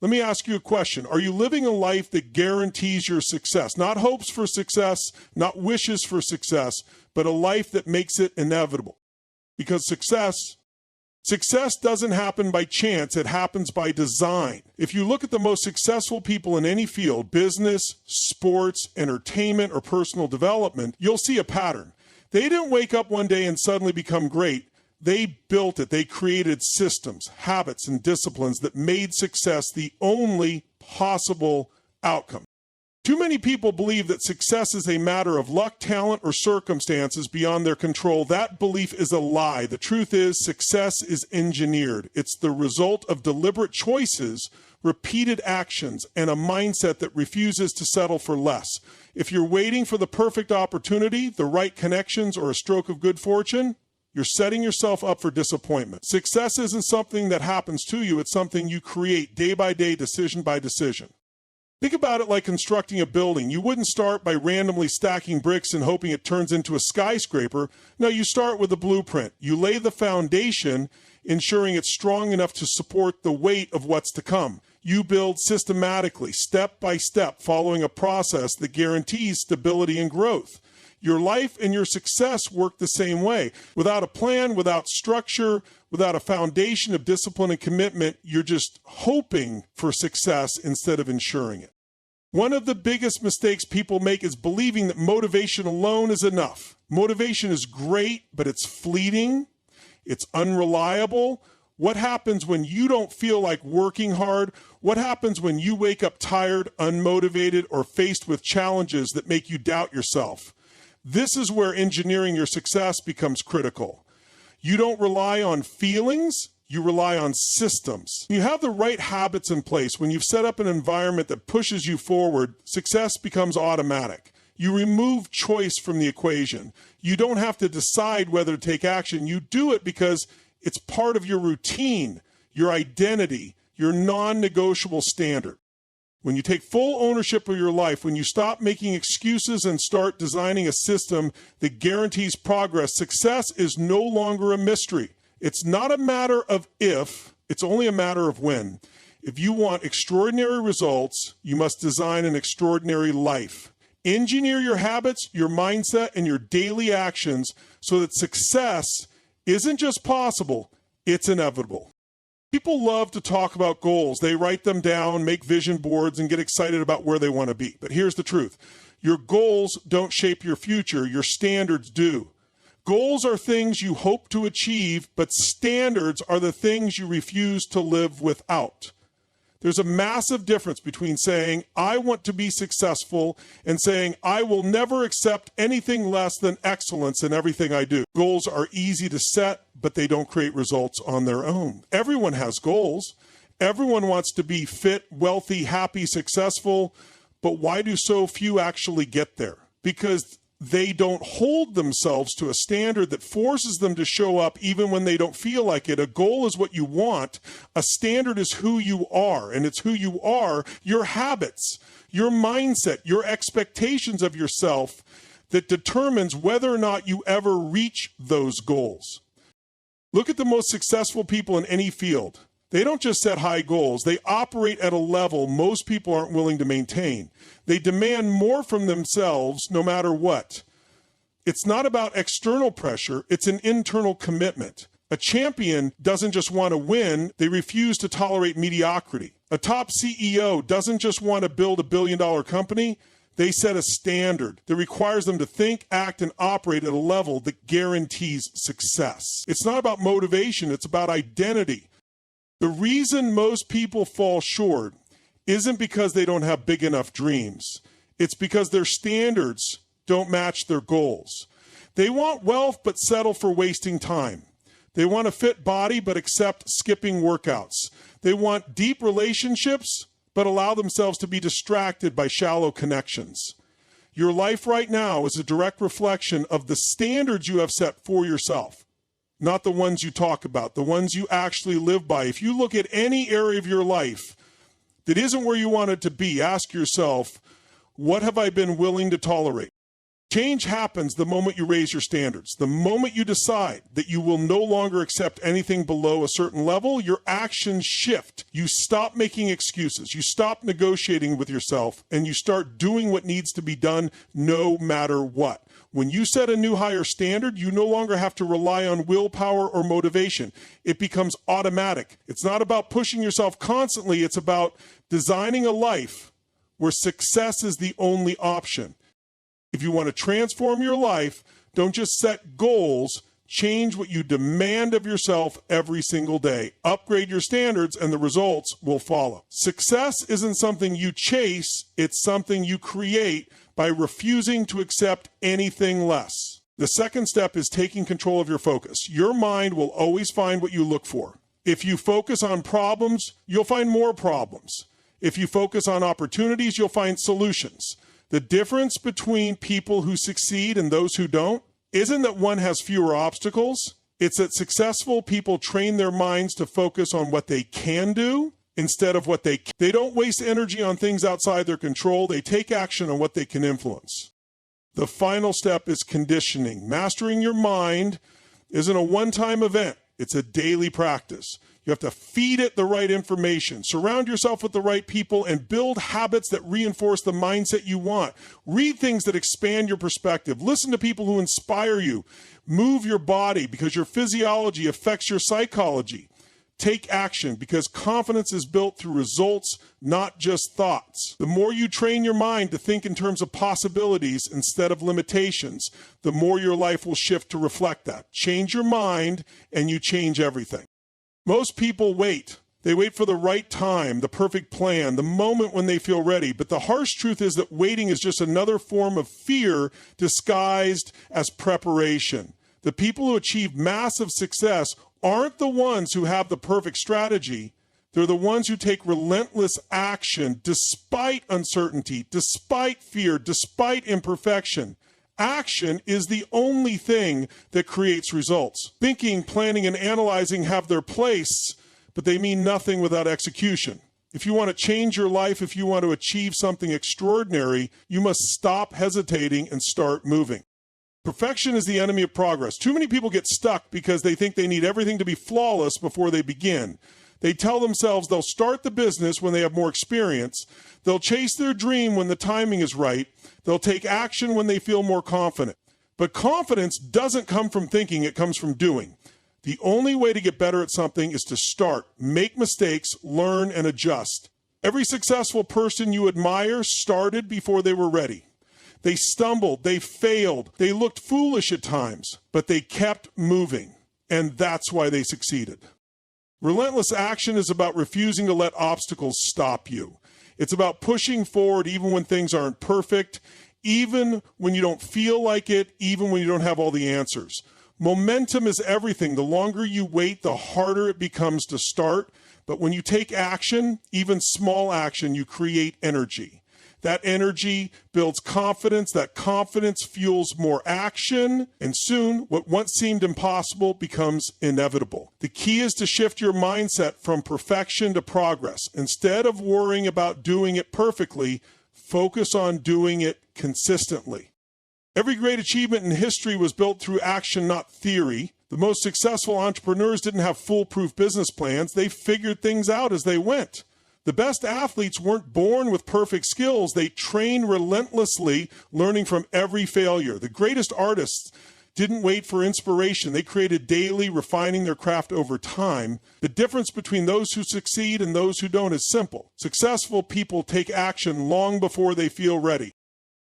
Let me ask you a question. Are you living a life that guarantees your success? Not hopes for success, not wishes for success, but a life that makes it inevitable. Because success doesn't happen by chance, it happens by design. If you look at the most successful people in any field, business, sports, entertainment, or personal development, you'll see a pattern. They didn't wake up one day and suddenly become great. They built it. They created systems, habits, and disciplines that made success the only possible outcome. Too many people believe that success is a matter of luck, talent, or circumstances beyond their control. That belief is a lie. The truth is, success is engineered. It's the result of deliberate choices, repeated actions, and a mindset that refuses to settle for less. If you're waiting for the perfect opportunity, the right connections, or a stroke of good fortune, you're setting yourself up for disappointment. Success isn't something that happens to you. It's something you create day by day, decision by decision. Think about it like constructing a building. You wouldn't start by randomly stacking bricks and hoping it turns into a skyscraper. No, you start with a blueprint. You lay the foundation, ensuring it's strong enough to support the weight of what's to come. You build systematically, step by step, following a process that guarantees stability and growth. Your life and your success work the same way. Without a plan, without structure, without a foundation of discipline and commitment, you're just hoping for success instead of ensuring it. One of the biggest mistakes people make is believing that motivation alone is enough. Motivation is great, but it's fleeting. It's unreliable. What happens when you don't feel like working hard? What happens when you wake up tired, unmotivated, or faced with challenges that make you doubt yourself? This is where engineering your success becomes critical. You don't rely on feelings, you rely on systems. When you have the right habits in place, when you've set up an environment that pushes you forward, success becomes automatic. You remove choice from the equation. You don't have to decide whether to take action. You do it because it's part of your routine, your identity, your non-negotiable standard. When you take full ownership of your life, when you stop making excuses and start designing a system that guarantees progress, success is no longer a mystery. It's not a matter of if, it's only a matter of when. If you want extraordinary results, you must design an extraordinary life. Engineer your habits, your mindset, and your daily actions so that success isn't just possible, it's inevitable. People love to talk about goals. They write them down, make vision boards, and get excited about where they want to be. But here's the truth. Your goals don't shape your future. Your standards do. Goals are things you hope to achieve, but standards are the things you refuse to live without. There's a massive difference between saying, I want to be successful, and saying, I will never accept anything less than excellence in everything I do. Goals are easy to set, but they don't create results on their own. Everyone has goals. Everyone wants to be fit, wealthy, happy, successful, but why do so few actually get there? Because they don't hold themselves to a standard that forces them to show up even when they don't feel like it. A goal is what you want. A standard is who you are, and it's who you are, your habits, your mindset, your expectations of yourself that determines whether or not you ever reach those goals. Look at the most successful people in any field. They don't just set high goals. They operate at a level most people aren't willing to maintain. They demand more from themselves no matter what. It's not about external pressure. It's an internal commitment. A champion doesn't just want to win. They refuse to tolerate mediocrity. A top CEO doesn't just want to build $1 billion company. They set a standard that requires them to think, act, and operate at a level that guarantees success. It's not about motivation. It's about identity. The reason most people fall short isn't because they don't have big enough dreams. It's because their standards don't match their goals. They want wealth but settle for wasting time. They want a fit body but accept skipping workouts. They want deep relationships but allow themselves to be distracted by shallow connections. Your life right now is a direct reflection of the standards you have set for yourself. Not the ones you talk about, the ones you actually live by. If you look at any area of your life that isn't where you want it to be, ask yourself, what have I been willing to tolerate? Change happens the moment you raise your standards. The moment you decide that you will no longer accept anything below a certain level, your actions shift. You stop making excuses. You stop negotiating with yourself, and you start doing what needs to be done no matter what. When you set a new higher standard, you no longer have to rely on willpower or motivation. It becomes automatic. It's not about pushing yourself constantly. It's about designing a life where success is the only option. If you want to transform your life, don't just set goals, change what you demand of yourself every single day. Upgrade your standards and the results will follow. Success isn't something you chase, it's something you create by refusing to accept anything less. The second step is taking control of your focus. Your mind will always find what you look for. If you focus on problems, you'll find more problems. If you focus on opportunities, you'll find solutions. The difference between people who succeed and those who don't isn't that one has fewer obstacles. It's that successful people train their minds to focus on what they can do instead of what they can't. They don't waste energy on things outside their control. They take action on what they can influence. The final step is conditioning. Mastering your mind isn't a one-time event. It's a daily practice. You have to feed it the right information, surround yourself with the right people, and build habits that reinforce the mindset you want. Read things that expand your perspective. Listen to people who inspire you. Move your body because your physiology affects your psychology. Take action because confidence is built through results, not just thoughts. The more you train your mind to think in terms of possibilities instead of limitations, the more your life will shift to reflect that. Change your mind and you change everything. Most people wait. They wait for the right time, the perfect plan, the moment when they feel ready. But the harsh truth is that waiting is just another form of fear disguised as preparation. The people who achieve massive success aren't the ones who have the perfect strategy. They're the ones who take relentless action despite uncertainty, despite fear, despite imperfection. Action is the only thing that creates results. Thinking, planning, and analyzing have their place, but they mean nothing without execution. If you want to change your life, if you want to achieve something extraordinary, you must stop hesitating and start moving. Perfection is the enemy of progress. Too many people get stuck because they think they need everything to be flawless before they begin. They tell themselves they'll start the business when they have more experience. They'll chase their dream when the timing is right. They'll take action when they feel more confident. But confidence doesn't come from thinking, it comes from doing. The only way to get better at something is to start, make mistakes, learn, and adjust. Every successful person you admire started before they were ready. They stumbled, they failed, they looked foolish at times, but they kept moving, and that's why they succeeded. Relentless action is about refusing to let obstacles stop you. It's about pushing forward even when things aren't perfect, even when you don't feel like it, even when you don't have all the answers. Momentum is everything. The longer you wait, the harder it becomes to start. But when you take action, even small action, you create energy. That energy builds confidence. That confidence fuels more action. And soon, what once seemed impossible becomes inevitable. The key is to shift your mindset from perfection to progress. Instead of worrying about doing it perfectly, focus on doing it consistently. Every great achievement in history was built through action, not theory. The most successful entrepreneurs didn't have foolproof business plans. They figured things out as they went. The best athletes weren't born with perfect skills. They trained relentlessly, learning from every failure. The greatest artists didn't wait for inspiration. They created daily, refining their craft over time. The difference between those who succeed and those who don't is simple. Successful people take action long before they feel ready.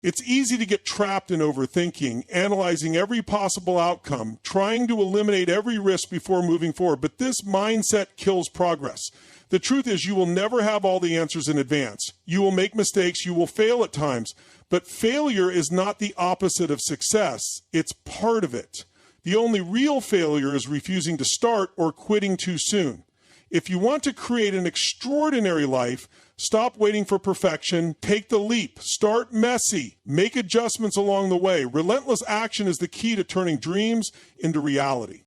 It's easy to get trapped in overthinking, analyzing every possible outcome, trying to eliminate every risk before moving forward. But this mindset kills progress. The truth is you will never have all the answers in advance. You will make mistakes. You will fail at times. But failure is not the opposite of success. It's part of it. The only real failure is refusing to start or quitting too soon. If you want to create an extraordinary life, stop waiting for perfection. Take the leap. Start messy. Make adjustments along the way. Relentless action is the key to turning dreams into reality.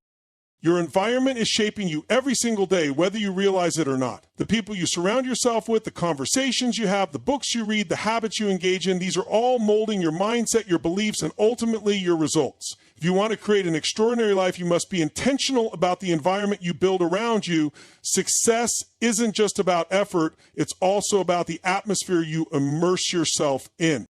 Your environment is shaping you every single day, whether you realize it or not. The people you surround yourself with, the conversations you have, the books you read, the habits you engage in, these are all molding your mindset, your beliefs, and ultimately your results. If you want to create an extraordinary life, you must be intentional about the environment you build around you. Success isn't just about effort, it's also about the atmosphere you immerse yourself in.